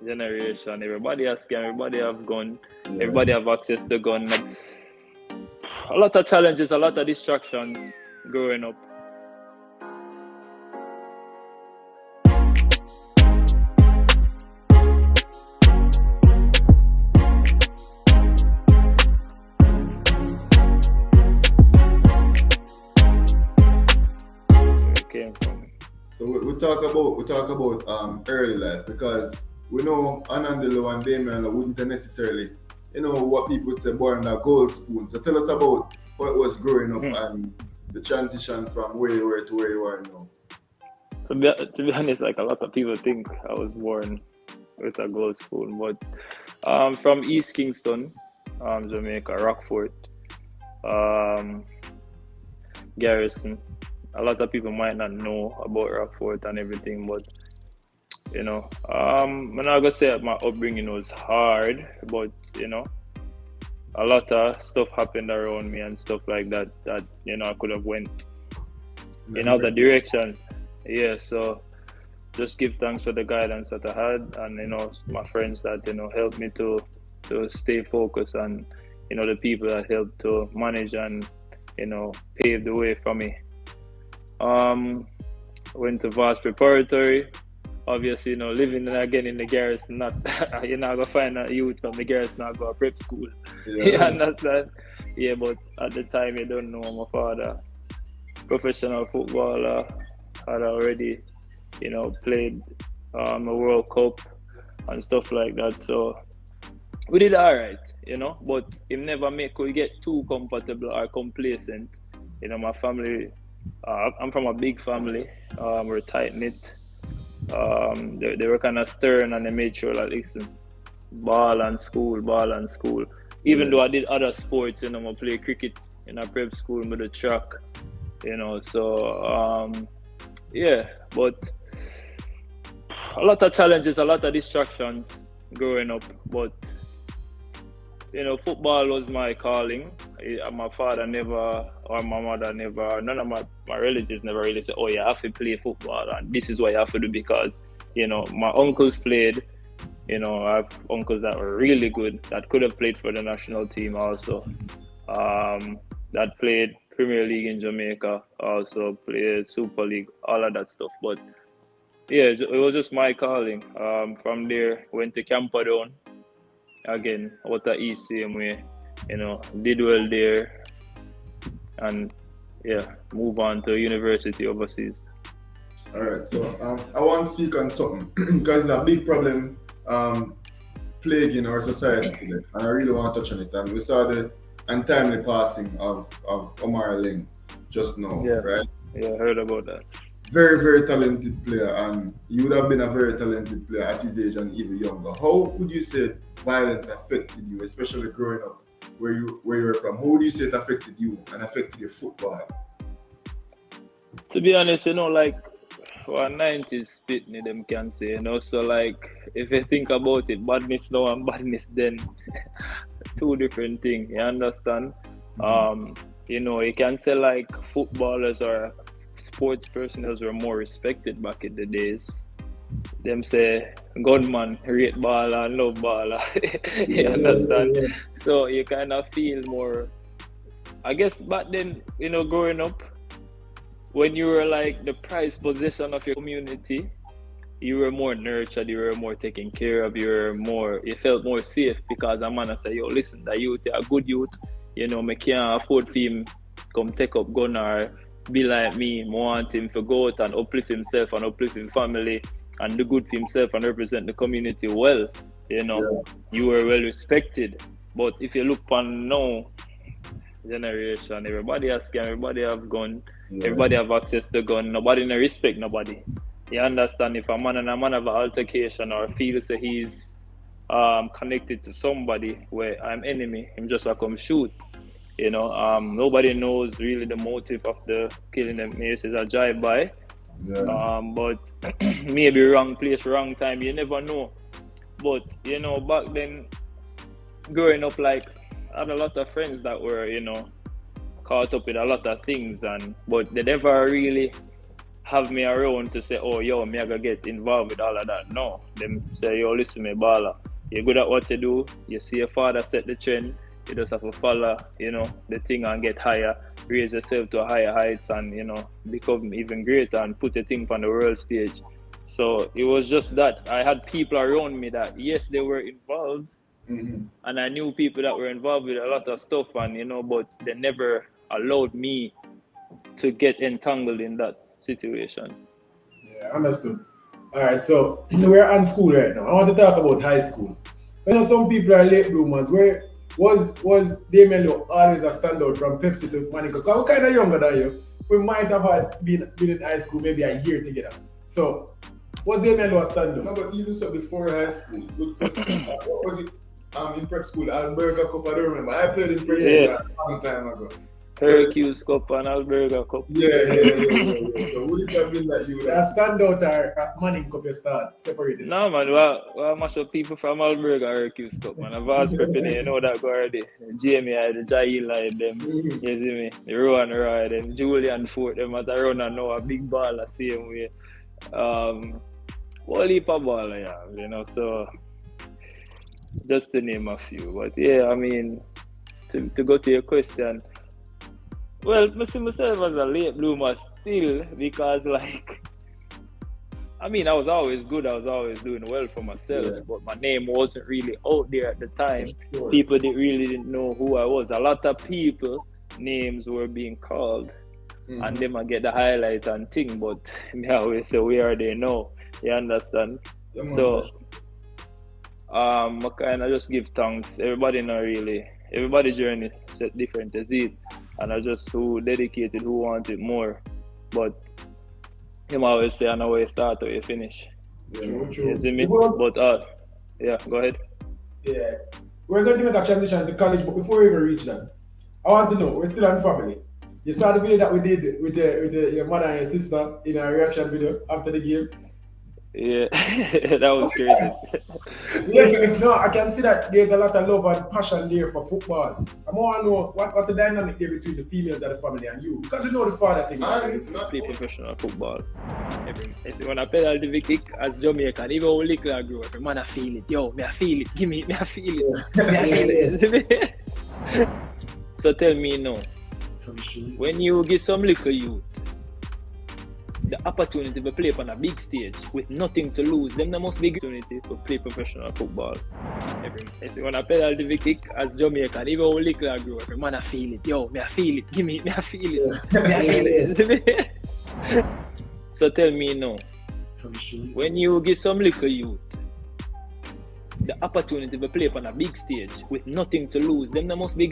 generation. Everybody has scam, everybody have gun, Yeah. everybody have access to gun. Like, a lot of challenges, a lot of distractions growing up. So we talk about early life, because we know Anand Lowe and Damion wouldn't necessarily, what people would say born in a gold spoon. So tell us about how it was growing up and the transition from where you were to where you are now. To be honest, like a lot of people think I was born with a gold spoon, but from East Kingston, Jamaica, Rockfort, Garrison. A lot of people might not know about Rockfort and everything, but I'm not gonna say my upbringing was hard, but a lot of stuff happened around me and stuff like that I could have went in other direction. Yeah, so just give thanks for the guidance that I had, and my friends that helped me to stay focused, and the people that helped to manage and pave the way for me. Went to Vast Preparatory. Obviously, living again in the garrison, not you're not gonna find a youth from the garrison not go to prep school. Yeah. You understand? Yeah, but at the time you don't know my father, professional footballer, had already, played a World Cup and stuff like that. So we did alright, but it never make we get too comfortable or complacent. My family, I'm from a big family. We're tight knit. They were kind of stern, and they made sure that, listen, ball and school. Even though I did other sports, I play cricket in a prep school with the track, so but a lot of challenges, a lot of distractions growing up, but football was my calling. My father never, or my mother never, none of my relatives never really said, oh, you have to play football and this is what you have to do, because my uncles played. I have uncles that were really good, that could have played for the national team also, that played Premier League in Jamaica, also played Super League, all of that stuff. But yeah, it was just my calling. From there, went to Camperdown. Again, out of East, same way, did well there, and move on to university overseas. Alright, so I want to speak on something because it's a big problem plaguing our society today, and I really want to touch on it. And we saw the untimely passing of Omar Ling just now, right? Yeah, I heard about that. Very, very talented player, and you would have been a very talented player at his age and even younger. How would you say violence affected you, especially growing up where you were from? How would you say it affected you and affected your football? To be honest, like for 90s spit me, them can say, so like if you think about it, badness now and badness then, two different things, you understand? You can say like footballers or sports personnel were more respected back in the days. Them say gunman, rate baller and love baller. You understand? Yeah. So you kind of feel more, I guess back then, growing up, when you were like the prized possession of your community, you were more nurtured, you were more taken care of, you felt more safe, because a man say, yo, listen, that youth, a good youth, me can't afford for him come take up gun or be like me. I want him to go out and uplift himself and uplift his family and do good for himself and represent the community well. You were well respected. But if you look on now generation, everybody has scam, everybody have gun, everybody have access to gun, nobody no respect nobody. You understand? If a man have an altercation or feels that he's connected to somebody where I'm enemy, him just come shoot. Nobody knows really the motive of the killing them. Maybe it's a drive-by. But maybe wrong place, wrong time, you never know. But back then, growing up, like, I had a lot of friends that were caught up with a lot of things, but they never really have me around to say, oh, yo, me I gotta get involved with all of that. No. Them say, yo, listen, me, baller. You're good at what you do. You see your father set the trend. You just have to follow, the thing and get higher. Raise yourself to higher heights and, become even greater and put your thing on the world stage. So it was just that I had people around me that, yes, they were involved. Mm-hmm. And I knew people that were involved with a lot of stuff and, but they never allowed me to get entangled in that situation. Yeah, understood. All right, so we're on school right now. I want to talk about high school. Some people are late bloomers. Where was Damion Lowe always a standout from Pepsi to Monica? Because we're kind of younger than you. We might have been in high school maybe a year together. So, was Damion Lowe a standout? No, but even so before high school, good question. What was it? In prep school, Alberga Cup, I don't remember. I played in prep school a long time ago. Hercules Cup and Alberga Cup. Yeah. So would it have been like you? A standout or Manning Cup you start separated? No, man. Well, much of people from Alberga Hercules Cup, man. I've asked prepping, that go already. Jamie, the Jail, them. You see me? The Rowan Roy, them. Julian Fort, them as a runner now, a big baller, same way. Whole heap of baller, yeah, so just to name a few. But yeah, I mean, to go to your question, well, I see myself as a late bloomer still because, I mean, I was always good. I was always doing well for myself, but my name wasn't really out there at the time. Sure. People didn't know who I was. A lot of people, names were being called, and them I get the highlight and thing, but me always say, where are they now? You understand? So, I kind of just give thanks. Everybody's journey set different as it. And I just who dedicated, who wanted more. But him always say, I know where you start or you finish. Yeah, true. You see me? But, yeah, go ahead. Yeah. We're going to make a transition to college, but before we even reach that, I want to know, we're still on family. You saw the video that we did with your mother and your sister in our reaction video after the game? Yeah, that was crazy. Yeah, no, I can see that there's a lot of love and passion there for football. I want to know what's the dynamic there between the females of the family and you, because you know the father thing. I play professional football. When I pedal the kick as Jamaican, even when little I grow up, man, I feel it. Yo, me I feel it. Give me, I feel it. Me I feel it. So tell me now, when you get some little youth the opportunity to play on a big stage with nothing to lose, them the most big opportunity to play professional football. When I pedal the kick as Jamaican, even when little I grow up, man, I feel it. Yo, me I feel it. Give me, I feel it. Me I feel it. So tell me now, when you get some little youth the opportunity to play on a big stage with nothing to lose, them the most big